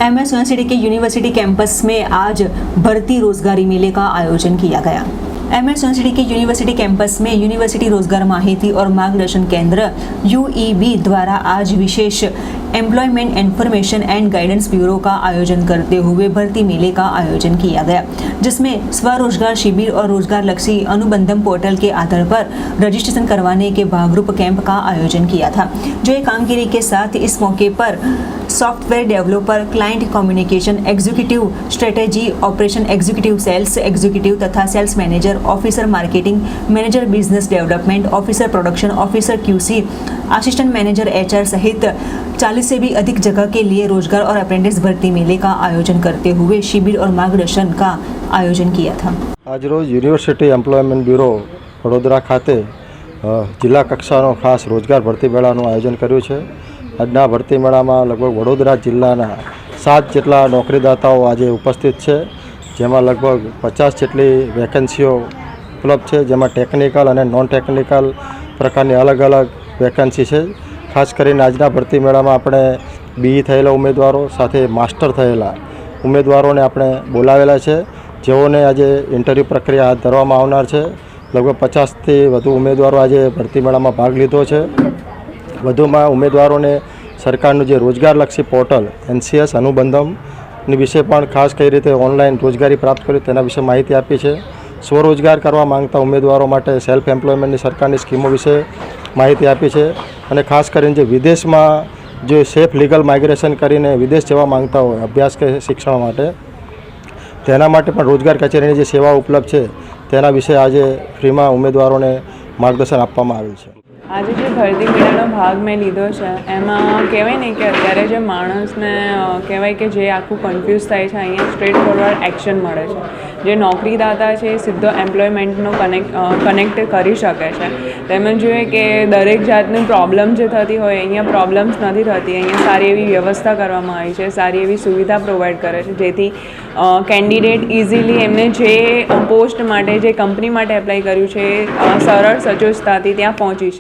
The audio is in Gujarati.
एमएस यूनिवर्सिटी के यूनिवर्सिटी कैंपस में आज भर्ती रोजगारी मेले का आयोजन किया गया। एमएस यूनिवर्सिटी के यूनिवर्सिटी कैंपस में यूनिवर्सिटी रोजगार माहिती और मार्गदर्शन केंद्र यूईबी द्वारा आज विशेष employment information and guidance bureau का आयोजन करते हुए भर्ती मेले का आयोजन किया गया, जिसमें स्वरोजगार शिविर और रोजगार लक्षी अनुबंधम पोर्टल के आधार पर रजिस्ट्रेशन करवाने के भागरूप कैंप का आयोजन किया था। जो एक कामगिरी के साथ इस मौके पर software developer, client communication executive, strategy operation executive, sales executive तथा sales manager, officer marketing, manager business development, officer production, officer QC, assistant manager HR सहित 40 से भी अधिक जगह के लिए रोजगार और अप्रेंटिस भर्ती मेले का आयोजन करते हुए शिविर और मार्गदर्शन का आयोजन किया था। आज रोज यूनिवर्सिटी एम्प्लॉयमेंट ब्यूरो वडोदरा खाते जिला कक्षाનો ખાસ રોજગાર ભરતી મેળાનું આયોજન કર્યું છે। આજના ભરતી મેળામાં લગભગ વડોદરા જિલ્લાના 7 જેટલા નોકરીદાતાઓ આજે ઉપસ્થિત છે, જેમાં લગભગ 50 જેટલી વેકેન્સીઓ ઉપલબ્ધ છે, જેમાં ટેકનિકલ અને નોન ટેકનિકલ પ્રકારની અલગ અલગ વેકેન્સી છે। ખાસ કરીને આજના ભરતી મેળામાં આપણે બીઈ થયેલા ઉમેદવારો સાથે માસ્ટર થયેલા ઉમેદવારોને આપણે બોલાવેલા છે, જેઓને આજે ઇન્ટરવ્યૂ પ્રક્રિયા હાથ ધરવામાં આવનાર છે। લગભગ 50થી વધુ ઉમેદવારો આજે ભરતી મેળામાં ભાગ લીધો છે। વધુમાં ઉમેદવારોને સરકારનું જે રોજગારલક્ષી પોર્ટલ એનસીએસ અનુબંધમની વિશે પણ ખાસ કઈ રીતે ઓનલાઈન રોજગારી પ્રાપ્ત કરી તેના વિશે માહિતી આપી છે। સ્વરોજગાર કરવા માંગતા ઉમેદવારો માટે સેલ્ફ એમ્પ્લોયમેન્ટની સરકારની સ્કીમો વિશે માહિતી આપી છે। અને ખાસ કરીને જે વિદેશમાં જે સેફ લીગલ માઇગ્રેશન કરીને વિદેશ જવા માંગતા હોય અભ્યાસ કે શિક્ષણ માટે, તેના માટે પણ રોજગાર કચેરીની જે સેવા ઉપલબ્ધ છે તેના વિશે આજે ફ્રીમાં ઉમેદવારોને માર્ગદર્શન આપવામાં આવેલ છે। આજે જે ભરતી મેળાનો ભાગ મેં લીધો છે એમાં કહેવાય ને કે અત્યારે જે માણસને કહેવાય કે જે આખું કન્ફ્યુઝ થાય છે, અહીંયા સ્ટ્રેટ ફોરવર્ડ એક્શન મળે છે। જે નોકરીદાતા છે એ સીધો એમ્પ્લોયમેન્ટનો કનેક્ટ કરી શકે છે। તેમજ જોઈએ કે દરેક જાતની પ્રોબ્લેમ જે થતી હોય અહીંયા પ્રોબ્લેમ્સ નથી થતી। અહીંયા સારી એવી વ્યવસ્થા કરવામાં આવી છે, સારી એવી સુવિધા પ્રોવાઈડ કરે છે, જેથી કેન્ડિડેટ ઇઝીલી એમને જે પોસ્ટ માટે જે કંપની માટે એપ્લાય કર્યું છે સરળ સચોટતાથી ત્યાં પહોંચી શકે।